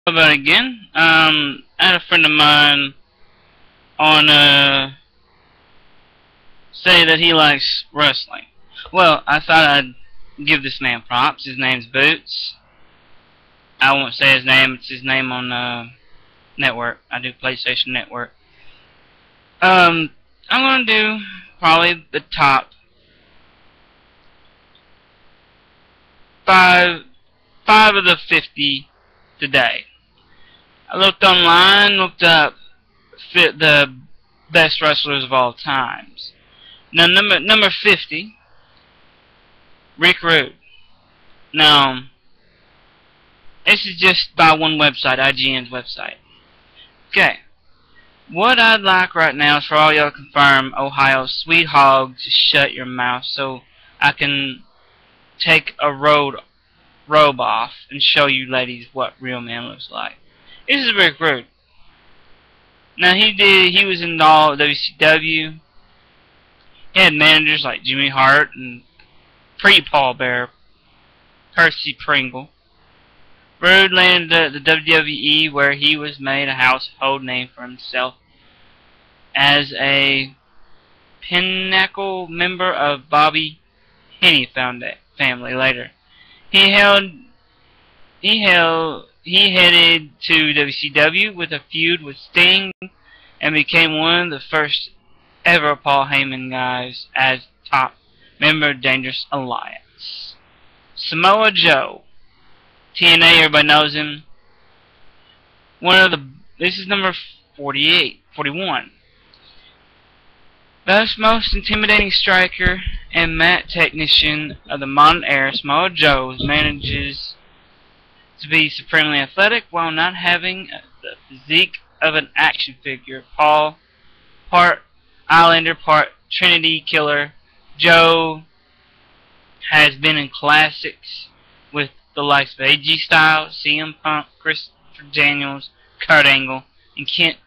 about it again. I had a friend of mine on say that he likes wrestling. Well, I thought I'd give this man props. His name's Boots. I won't say his name. It's his name on network. I do PlayStation Network. I'm gonna do probably the top five of the 50 today. I looked online, looked up the best wrestlers of all times. Now, number 50, Rick Rude. Now, this is just by one website, IGN's website. Okay, what I'd like right now is for all y'all to confirm Ohio Sweet Hog to shut your mouth so I can take a robe off and show you ladies what real man looks like. This is Rick Rude. Now he was in all WCW. He had managers like Jimmy Hart and pre-Paul Bear, Percy Pringle. Rude landed at the WWE where he was made a household name for himself as a pinnacle member of Bobby Heenan family later. He headed to WCW with a feud with Sting and became one of the first ever Paul Heyman guys as top member of Dangerous Alliance. Samoa Joe, TNA, everybody knows him. This is number 41. Best most intimidating striker and mat technician of the modern era, Samoa Joe manages to be supremely athletic while not having the physique of an action figure. Paul, part Islander, part Trinity Killer, Joe has been in classics with the likes of AG Styles, CM Punk, Christopher Daniels, Kurt Angle, and Kent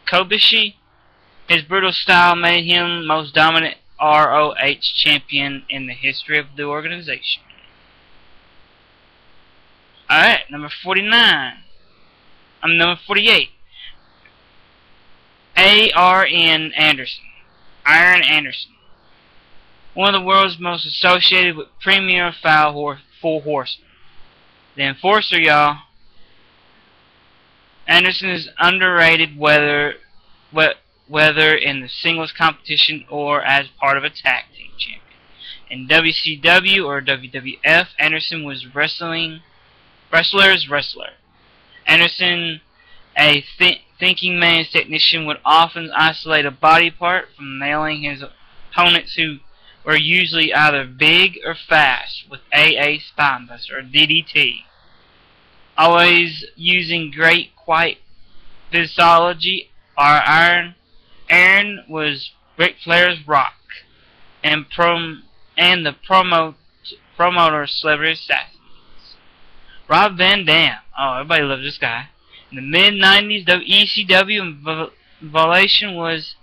Kobushi. His brutal style made him most dominant ROH champion in the history of the organization. Alright, number 48. Arn Anderson. Iron Anderson. One of the world's most associated with premier four horsemen. The Enforcer, y'all. Anderson is underrated whether in the singles competition or as part of a tag team champion. In WCW or WWF, Anderson was wrestler's wrestler. Anderson, a thinking man's technician, would often isolate a body part from nailing his opponents, who were usually either big or fast, with AA Spinebuster or DDT. Always using great quiet physiology, Aaron was Ric Flair's Rock and the promoter Celebrity Assassins. Rob Van Dam. Oh, everybody loves this guy. In the mid-90s, ECW Evolution was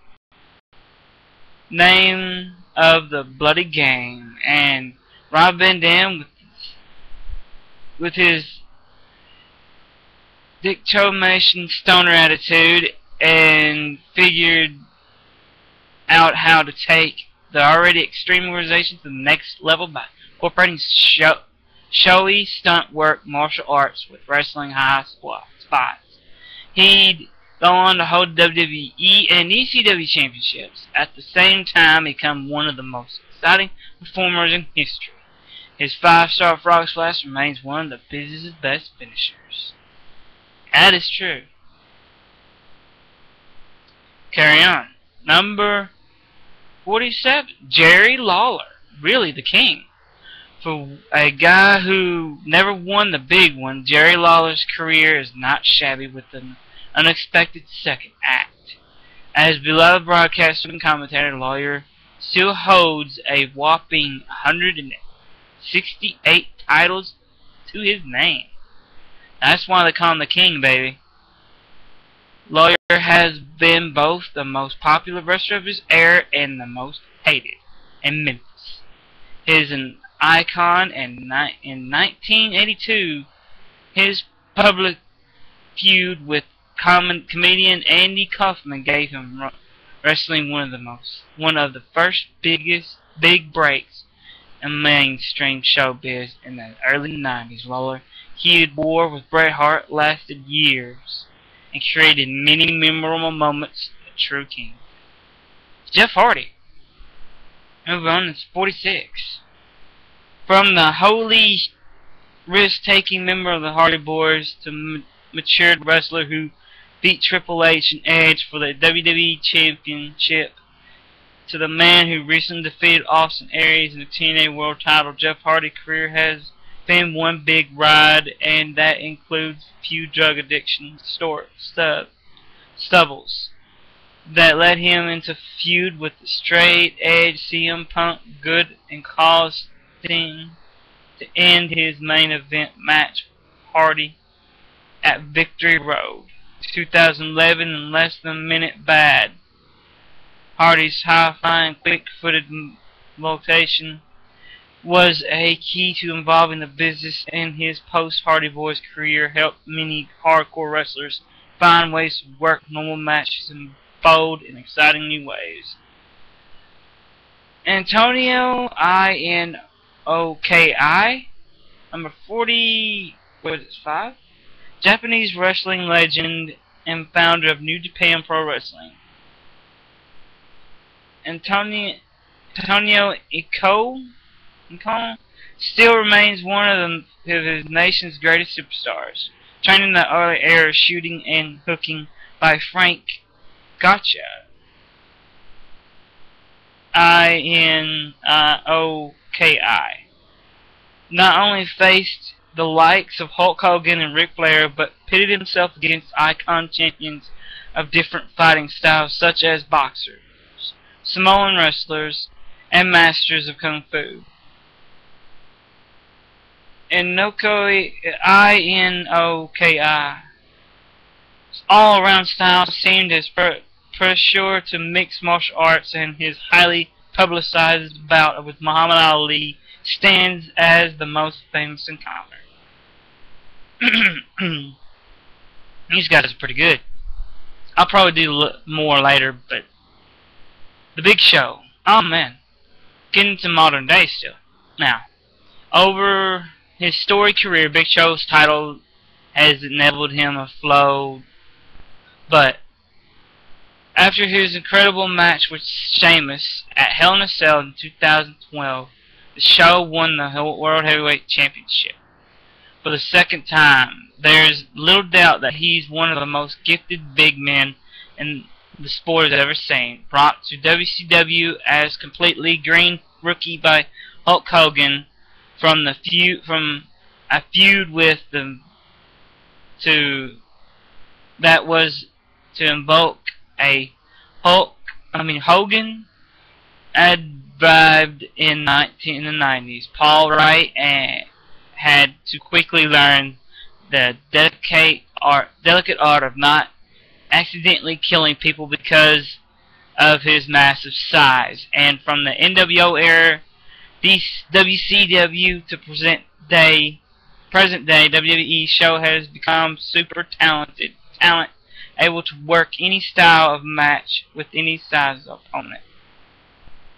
name of the Bloody Game, and Rob Van Dam, with his dictomation stoner attitude, and figured out how to take the already extreme organization to the next level by incorporating showy stunt work, martial arts with wrestling high spots. He'd go on to hold WWE and ECW championships. At the same time, become one of the most exciting performers in history. His 5-star Frog Splash remains one of the busiest, best finishers. That is true. Carry on. Number 47, Jerry Lawler. Really the king. For a guy who never won the big one, Jerry Lawler's career is not shabby with an unexpected second act. As beloved broadcaster and commentator, Lawler still holds a whopping 168 titles to his name. That's why they call him the king, baby. Lawler has been both the most popular wrestler of his era and the most hated in Memphis. He is an icon, and in 1982, his public feud with comedian Andy Kaufman gave him wrestling one of the first big breaks in mainstream showbiz in the early 90s. Lawler feud war with Bret Hart lasted years and created many memorable moments. A true king. Jeff Hardy. Move on, it's 46. From the wholly risk-taking member of the Hardy Boys to matured wrestler who beat Triple H and Edge for the WWE Championship, to the man who recently defeated Austin Aries in the TNA World Title, Jeff Hardy's career has been one big ride, and that includes a few drug addiction stubbles that led him into feud with the straight edge CM Punk, Good, and caused Sting to end his main event match Hardy at Victory Road 2011 in less than a minute. Bad. Hardy's high-flying, quick-footed location was a key to involving the business, and his post-Hardy Boys career helped many hardcore wrestlers find ways to work normal matches in bold and exciting new ways. Antonio Inoki, number 5, Japanese wrestling legend and founder of New Japan Pro Wrestling. Antonio Inoki still remains one of his nation's greatest superstars, trained in the early era of shooting and hooking by Frank Gotcha. Inoki not only faced the likes of Hulk Hogan and Ric Flair, but pitted himself against icon champions of different fighting styles, such as boxers, Samoan wrestlers, and masters of Kung Fu. Inoki's all-around style seemed as pursuer to mixed martial arts, and his highly publicized bout with Muhammad Ali stands as the most famous encounter. These guys are pretty good. I'll probably do more later, but The Big Show. Oh man, getting into modern day still. Now, over his storied career, Big Show's title has enabled him a flow, but after his incredible match with Sheamus at Hell in a Cell in 2012, the Show won the World Heavyweight Championship for the second time. There's little doubt that he's one of the most gifted big men in the sport has ever seen. Brought to WCW as completely green rookie by Hulk Hogan from a feud with them that was to invoke a Hogan arrived in the 90s. Paul Wright had to quickly learn the delicate art of not accidentally killing people because of his massive size. And from the NWO era, WCW to present day WWE, Show has become super talent, able to work any style of match with any size of opponent.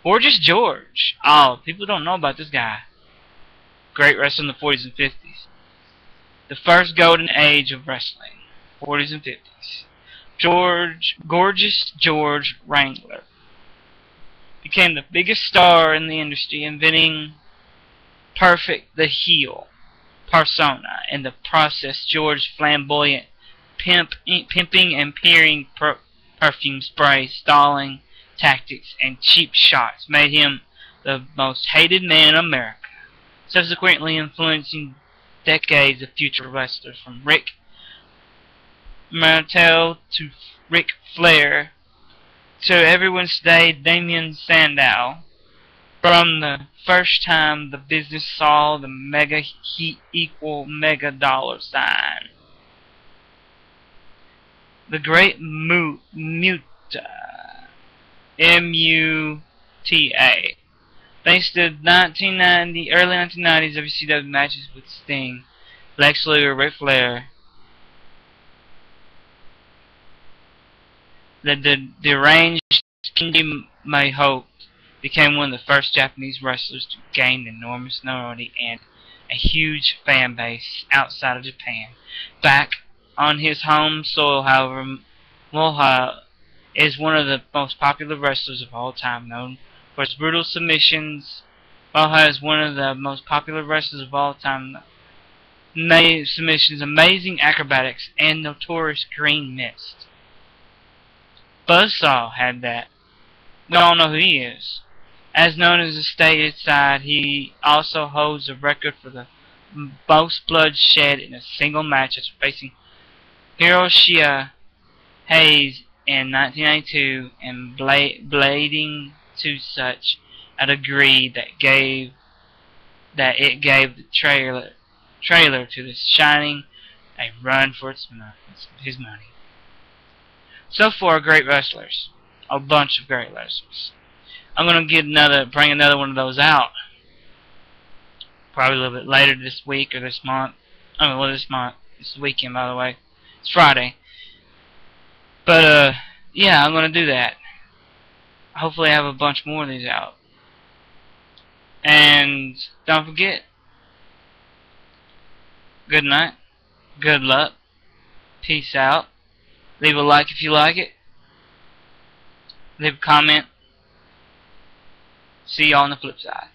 Gorgeous George. Oh, people don't know about this guy. Great wrestler in the 40s and 50s. The first golden age of wrestling. 40s and 50s. Gorgeous George Wrangler became the biggest star in the industry, inventing Perfect the heel persona. In the process, George's flamboyant pimping and peering perfume spray, stalling tactics, and cheap shots made him the most hated man in America, subsequently influencing decades of future wrestlers from Rick Martel to Ric Flair to everyone's today Damien Sandow. From the first time the business saw the mega heat equal mega dollar sign. The Great Muta, M-U-T-A. Thanks to early 1990s WCW matches with Sting, Lex Luger, Ric Flair, The deranged Kenji Mayhope became one of the first Japanese wrestlers to gain enormous notoriety and a huge fan base outside of Japan. Back on his home soil, however, Moha is one of the most popular wrestlers of all time, known for his brutal submissions. Moha is one of the most popular wrestlers of all time. Submissions, amazing acrobatics, and notorious green mist. Buzzsaw had that. We all know who he is. As known as the stateside, he also holds a record for the most blood shed in a single match after facing Hiroshi Hayes in 1992 and blading to such a degree that it gave the trailer to The Shining a run for his money. So far, great wrestlers. A bunch of great wrestlers. I'm gonna bring another one of those out. Probably a little bit later this week or this month. This weekend, by the way. It's Friday. But yeah, I'm gonna do that. Hopefully, I have a bunch more of these out. And don't forget. Good night. Good luck. Peace out. Leave a like if you like it. Leave a comment. See y'all on the flip side.